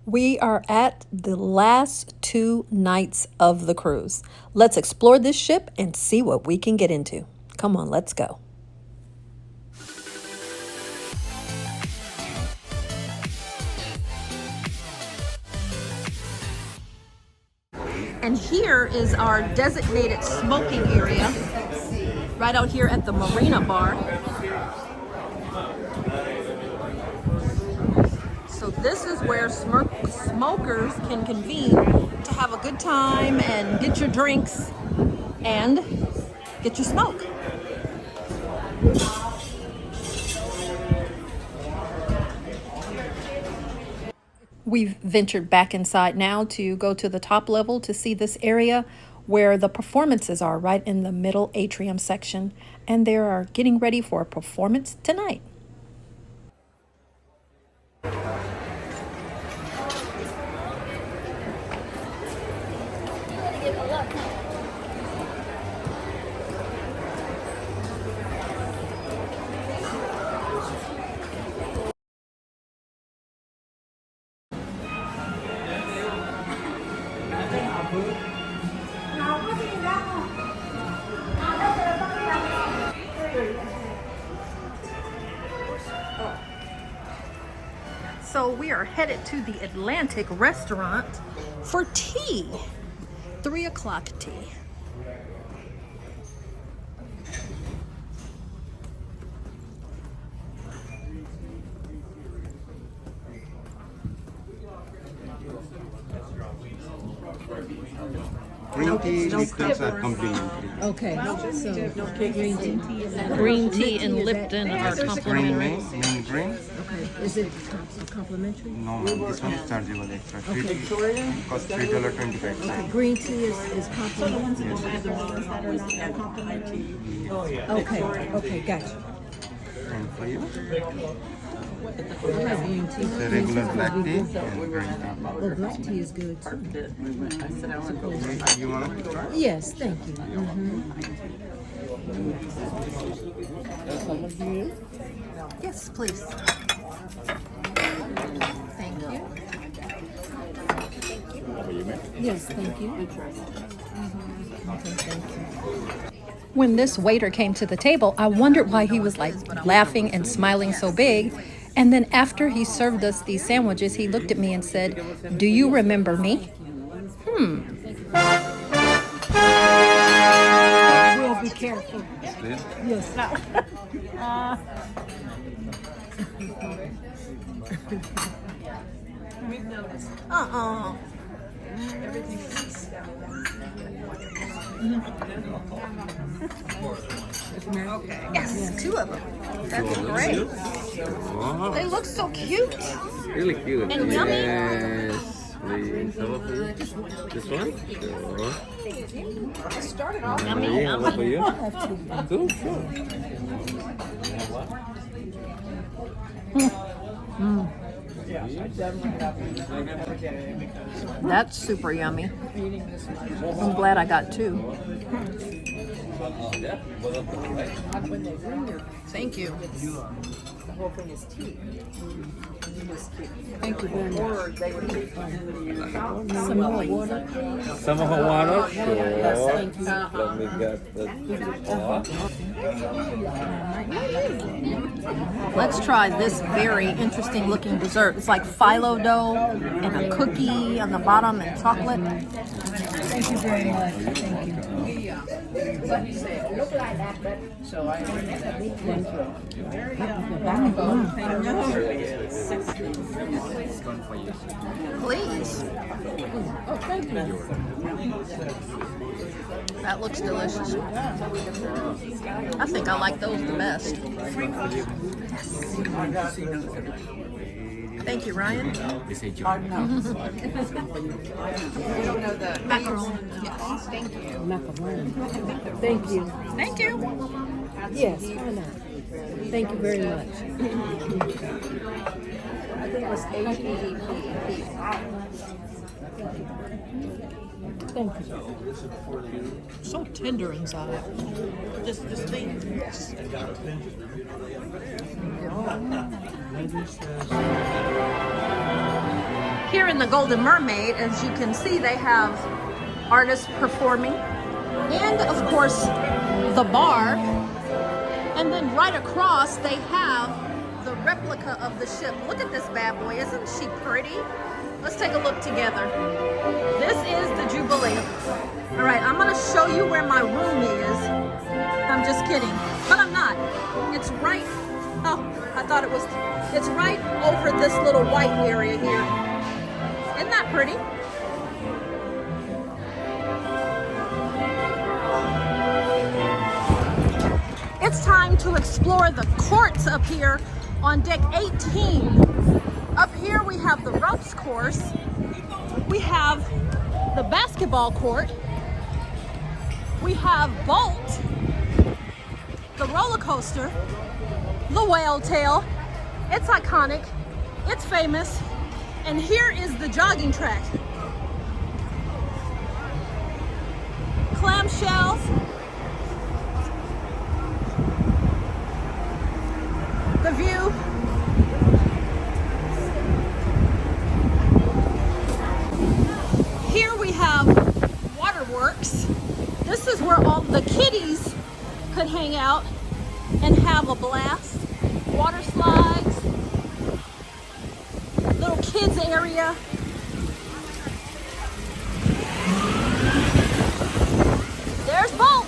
We are at the last 2 nights of the cruise. Let's explore this ship and see what we can get into. Come on, let's go. And here is our designated smoking area, right out here at the Marina Bar. So this is where smokers can convene to have a good time and get your drinks and get your smoke. We've ventured back inside now to go to the top level to see this area where the performances are, right in the middle atrium section, and they are getting ready for a performance tonight. So we are headed to the Atlantic restaurant for tea. 3 o'clock tea. Green tea Liptons are complimentary. Okay, so green tea and Lipton are Green complimentary. main green. Okay, is it complimentary? No, this one is chargeable extra. It costs $3.25. Green tea is complimentary. Okay, gotcha. And for you, I like green tea. the regular black tea and green tea. Well, black tea is good too. You want to try? Yes, thank you. Yes, please. Thank you. Yes, thank you. Okay, thank you. When this waiter came to the table, I wondered why he was like laughing and smiling so big. And then after he served us these sandwiches, he looked at me and said, "Do you remember me?" We'll be careful. Yes. Yes, 2 of them. That's great. They look so cute. Really cute. And yummy. Yes, please. How about for you? This one? Sure. Yummy. How about for you? Two? Sure. That's super yummy. I'm glad I got 2. Thank you. Thank you very much. Some hot water? Sure. Let me get that. Let's try this very interesting looking dessert. It's like phyllo dough and a cookie on the bottom and chocolate. Thank you very much. Thank you. Please. Oh, thank you. That looks delicious. I think I like those the best. Thank you, Ryan. Macaron. Yes. Thank you. Macaroni. Thank you. Thank you. Yes, why not? Thank you very much. I think it was HEEP. Thank you. So tender inside. This thing. Here in the Golden Mermaid, as you can see, they have artists performing, and of course, the bar. And then right across, they have the replica of the ship. Look at this bad boy. Isn't she pretty? Let's take a look together. This is the Jubilee. All right, I'm gonna show you where my room is. I'm just kidding, but I'm not. It's right, oh, I thought it was, it's right over this little white area here. Isn't that pretty? It's time to explore the courts up here on deck 18. Up here we have the ropes course. We have the basketball court. We have Bolt, the roller coaster, the whale tail. It's iconic, it's famous. And here is the jogging track. Clamshells. The view. Here we have waterworks. This is where all the kiddies could hang out and have a blast. Water slides, little kids area. There's Bolt.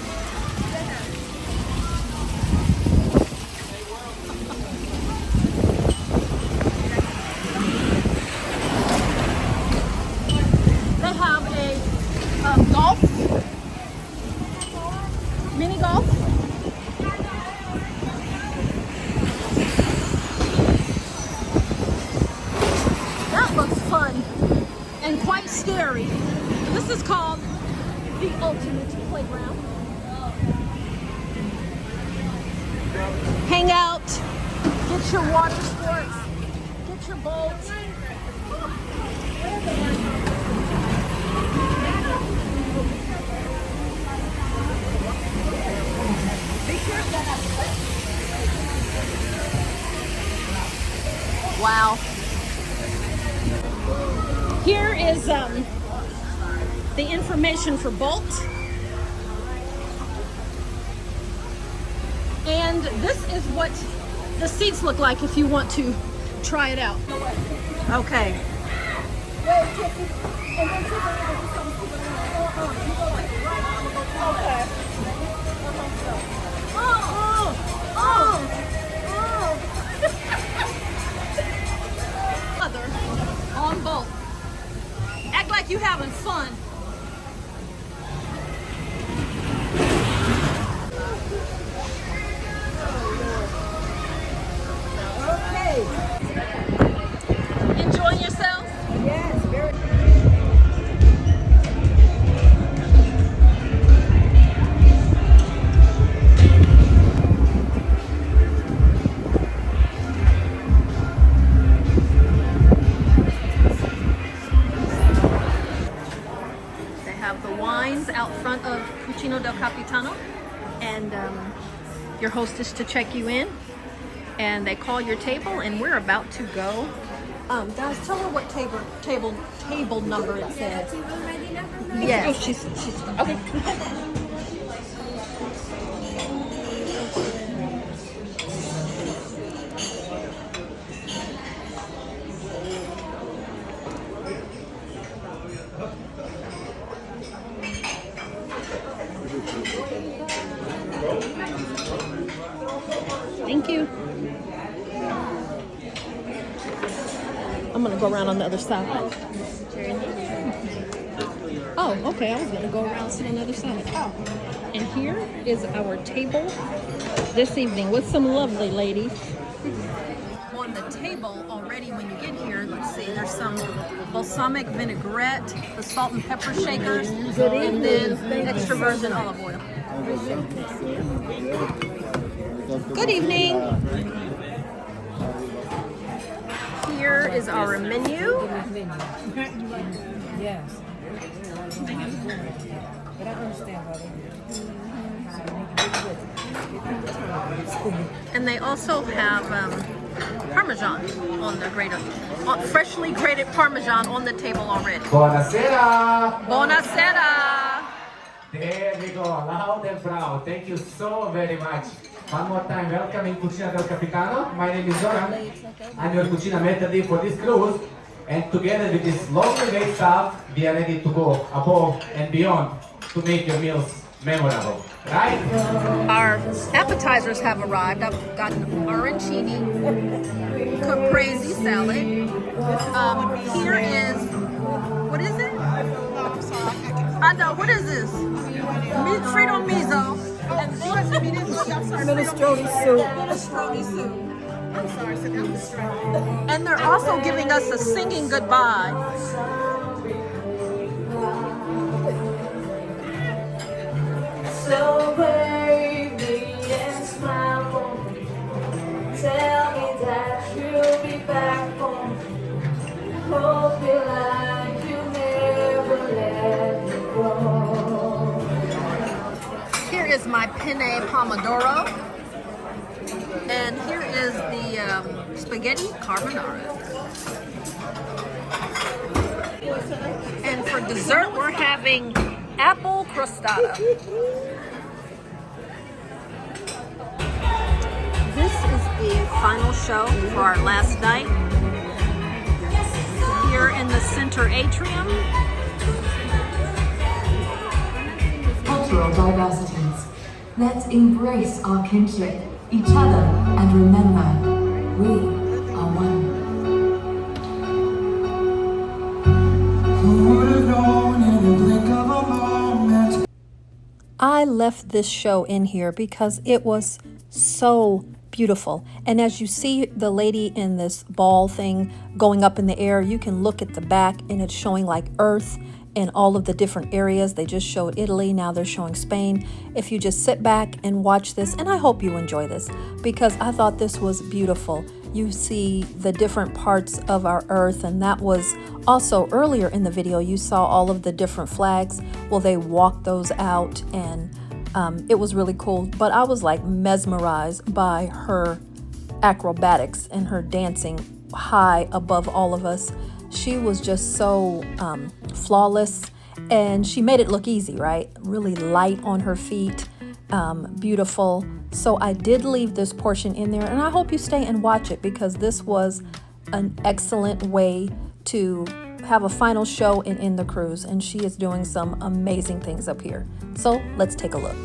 They have a golf, mini golf. That looks fun and quite scary. This is called the ultimate playground. Hang out, get your water sports, get your boats. Wow. Here is the information for Bolt. And this is what the seats look like if you want to try it out. Okay. On Bolt. Act like you having fun. Okay. Enjoying yourself? Yes, very. Out front of Cucino del Capitano, and your hostess to check you in, and they call your table, and we're about to go. Guys, tell her what table number it says. Yes. Oh, she's okay. Thank you. I'm gonna go around on the other side. Oh, okay. I was gonna go around and sit on the other side. Oh. And here is our table this evening with some lovely ladies. On the table already when you get here, let's see, there's some balsamic vinaigrette, the salt and pepper shakers, and then extra virgin olive oil. Good evening. Here is our menu. Yes. But I understand why they do. And they also have Parmesan on the grater. Freshly grated Parmesan on the table already. Buonasera! Buonasera! There we go, loud and proud. Thank you so very much. One more time, welcome in Cucina del Capitano. My name is Zoran. I'm your Cucina Maitre for this cruise. And together with this lovely wait staff, we are ready to go above and beyond to make your meals memorable. Right? Our appetizers have arrived. I've gotten arancini, caprese salad. Here is, what is it? I know, what is this? Frito miso. And Minestrone soup. Minestrone soup. I'm sorry, so that was straight. And they're also giving us a singing goodbye. So baby and smile for me. Tell me that you'll be back home. Hope you like you never let me go. Here is my penne pomodoro. And here is the spaghetti carbonara. And for dessert, we're having apple crostata. This is the final show for our last night. Here in the center atrium. Cultural diversities. Let's embrace our kinship, each other, and remember, we are one. I left this show in here because it was so beautiful. And as you see the lady in this ball thing going up in the air, you can look at the back and it's showing like Earth and all of the different areas. They just showed Italy, now they're showing Spain. If you just sit back and watch this, and I hope you enjoy this because I thought this was beautiful. You see the different parts of our Earth, and that was also earlier in the video. You saw all of the different flags. Well, they walked those out, and it was really cool. But I was like mesmerized by her acrobatics and her dancing high above all of us. She was just so flawless, and she made it look easy, right? Really light on her feet, beautiful. So I did leave this portion in there, and I hope you stay and watch it because this was an excellent way to have a final show and end the cruise, and she is doing some amazing things up here. So let's take a look.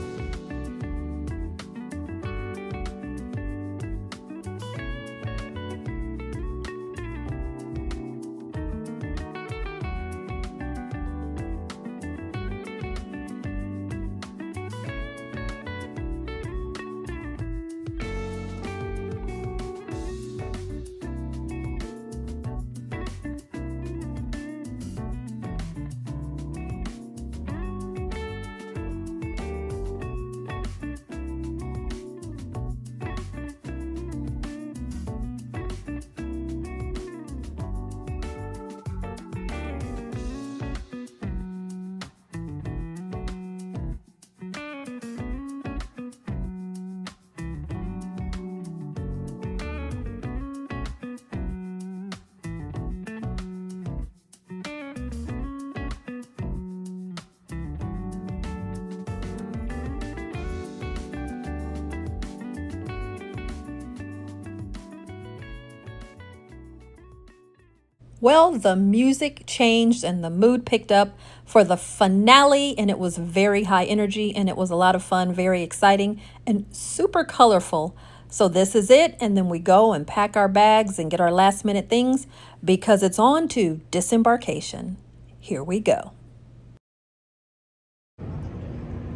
Well, the music changed and the mood picked up for the finale, and it was very high energy, and it was a lot of fun, very exciting, and super colorful. So this is it, and then we go and pack our bags and get our last minute things because it's on to disembarkation. Here we go.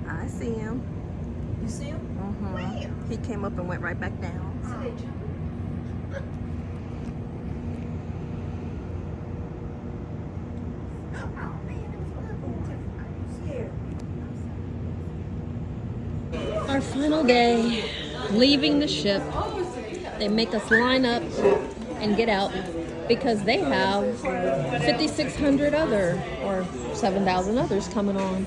I see him. You see him? Mm-hmm. He came up and went right back down. Our final day, leaving the ship. They make us line up and get out because they have 5,600 other or 7,000 others coming on.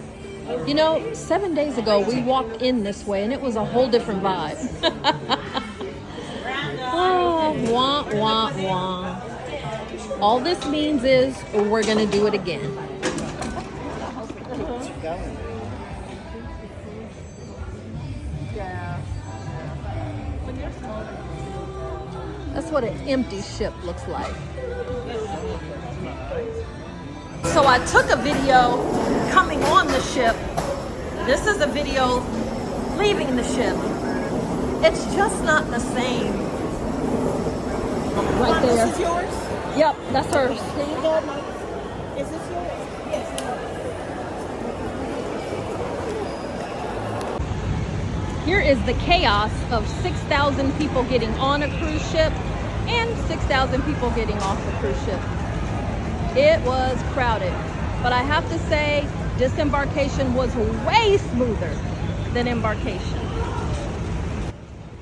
You know, 7 days ago we walked in this way and it was a whole different vibe. Oh Wah, wah, wah. All this means is we're going to do it again. That's what an empty ship looks like. So I took a video coming on the ship. This is a video leaving the ship. It's just not the same. Right there. This is yours? Yep, that's hers. Here you go, Mike. Is this yours? Yes. Here is the chaos of 6,000 people getting on a cruise ship and 6,000 people getting off the cruise ship. It was crowded, but I have to say disembarkation was way smoother than embarkation.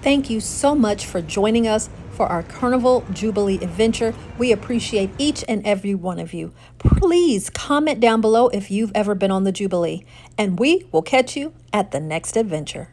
Thank you so much for joining us for our Carnival Jubilee adventure. We appreciate each and every one of you. Please comment down below if you've ever been on the Jubilee, and we will catch you at the next adventure.